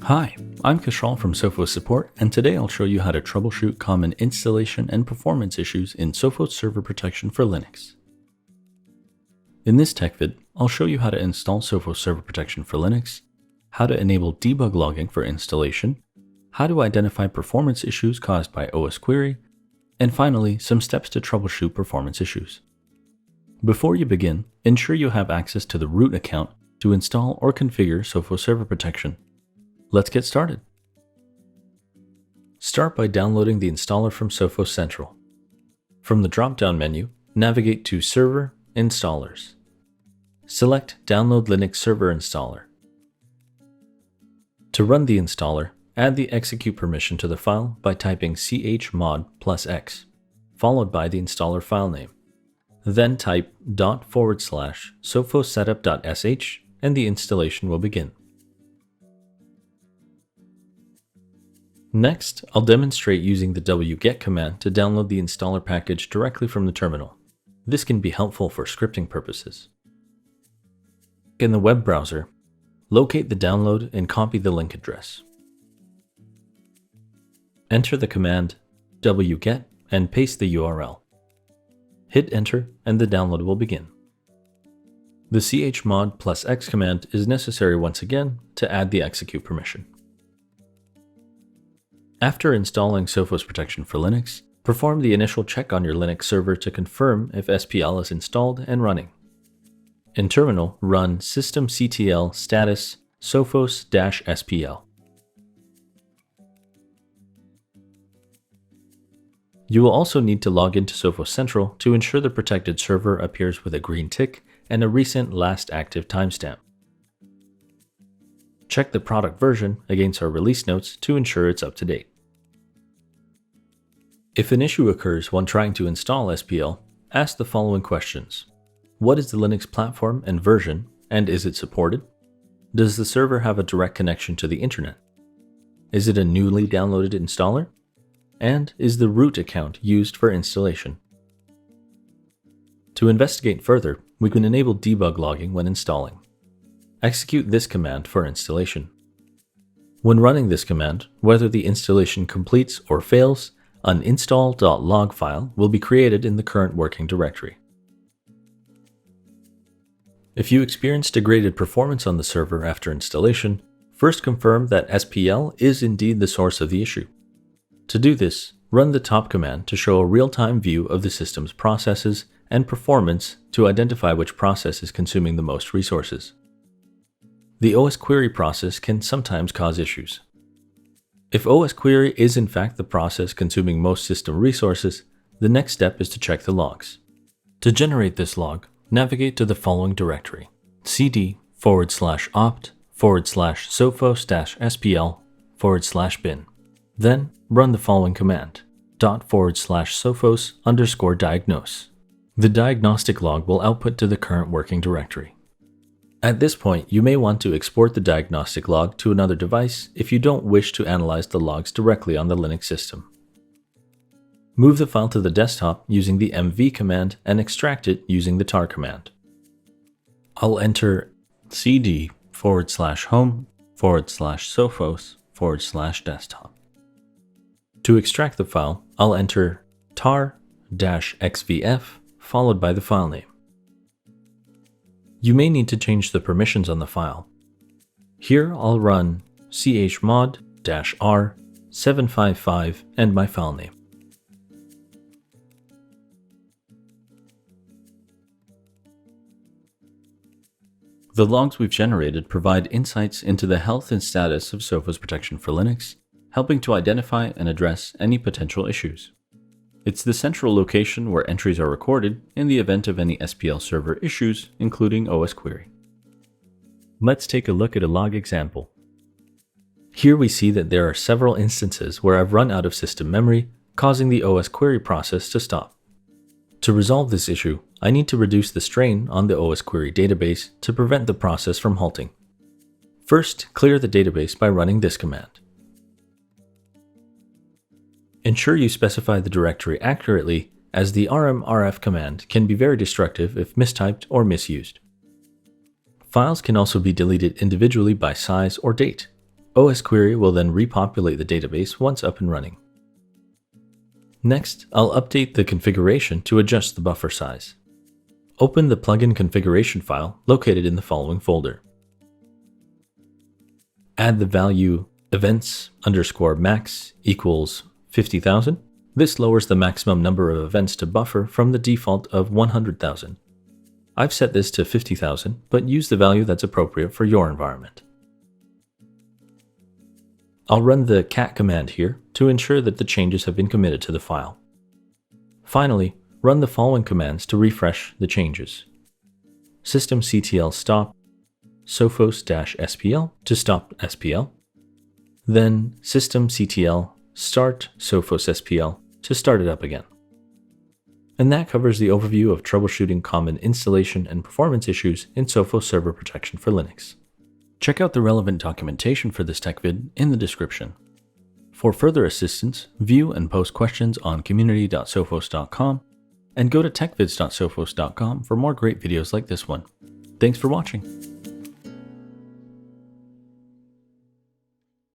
Hi, I'm Kishal from Sophos Support, and today I'll show you how to troubleshoot common installation and performance issues in Sophos Server Protection for Linux. In this tech vid, I'll show you how to install Sophos Server Protection for Linux, how to enable debug logging for installation, how to identify performance issues caused by OS query, and finally, some steps to troubleshoot performance issues. Before you begin, ensure you have access to the root account to install or configure Sophos Server Protection. Let's get started. Start by downloading the installer from Sophos Central. From the drop-down menu, navigate to Server Installers. Select Download Linux Server Installer. To run the installer, add the execute permission to the file by typing chmod +x, followed by the installer file name. Then type /sophossetup.sh and the installation will begin. Next, I'll demonstrate using the wget command to download the installer package directly from the terminal. This can be helpful for scripting purposes. In the web browser, locate the download and copy the link address. Enter the command wget and paste the URL. Hit enter and the download will begin. The chmod +x command is necessary once again to add the execute permission. After installing Sophos Protection for Linux, perform the initial check on your Linux server to confirm if SPL is installed and running. In terminal, run systemctl status sophos-spl. You will also need to log into Sophos Central to ensure the protected server appears with a green tick and a recent last active timestamp. Check the product version against our release notes to ensure it's up to date. If an issue occurs when trying to install SPL, ask the following questions. What is the Linux platform and version, and is it supported? Does the server have a direct connection to the internet? Is it a newly downloaded installer? And is the root account used for installation? To investigate further, we can enable debug logging when installing. Execute this command for installation. When running this command, whether the installation completes or fails, an install.log file will be created in the current working directory. If you experience degraded performance on the server after installation, first confirm that SPL is indeed the source of the issue. To do this, run the top command to show a real-time view of the system's processes and performance to identify which process is consuming the most resources. The OS query process can sometimes cause issues. If OS query is in fact the process consuming most system resources, the next step is to check the logs. To generate this log, navigate to the following directory: cd/opt/sophos-spl/bin. Then run the following command: ./sophos_diagnose. The diagnostic log will output to the current working directory. At this point, you may want to export the diagnostic log to another device if you don't wish to analyze the logs directly on the Linux system. Move the file to the desktop using the mv command and extract it using the tar command. I'll enter cd/home/sophos/desktop. To extract the file, I'll enter tar-xvf followed by the file name. You may need to change the permissions on the file. Here I'll run chmod-r 755 and my file name. The logs we've generated provide insights into the health and status of Sophos Protection for Linux, helping to identify and address any potential issues. It's the central location where entries are recorded in the event of any SPL server issues, including OS query. Let's take a look at a log example. Here we see that there are several instances where I've run out of system memory, causing the OS query process to stop. To resolve this issue, I need to reduce the strain on the OS query database to prevent the process from halting. First, clear the database by running this command. Ensure you specify the directory accurately, as the rmrf command can be very destructive if mistyped or misused. Files can also be deleted individually by size or date. OS Query will then repopulate the database once up and running. Next, I'll update the configuration to adjust the buffer size. Open the plugin configuration file located in the following folder. Add the value events_max equals 50,000. This lowers the maximum number of events to buffer from the default of 100,000. I've set this to 50,000, but use the value that's appropriate for your environment. I'll run the cat command here to ensure that the changes have been committed to the file. Finally, run the following commands to refresh the changes. systemctl stop sophos-spl to stop SPL, then systemctl start sophos-spl to start it up again. And that covers the overview of troubleshooting common installation and performance issues in Sophos Server Protection for Linux. Check out the relevant documentation for this tech vid in the description. For further assistance, view and post questions on community.sophos.com and go to techvids.sophos.com for more great videos like this one. Thanks for watching.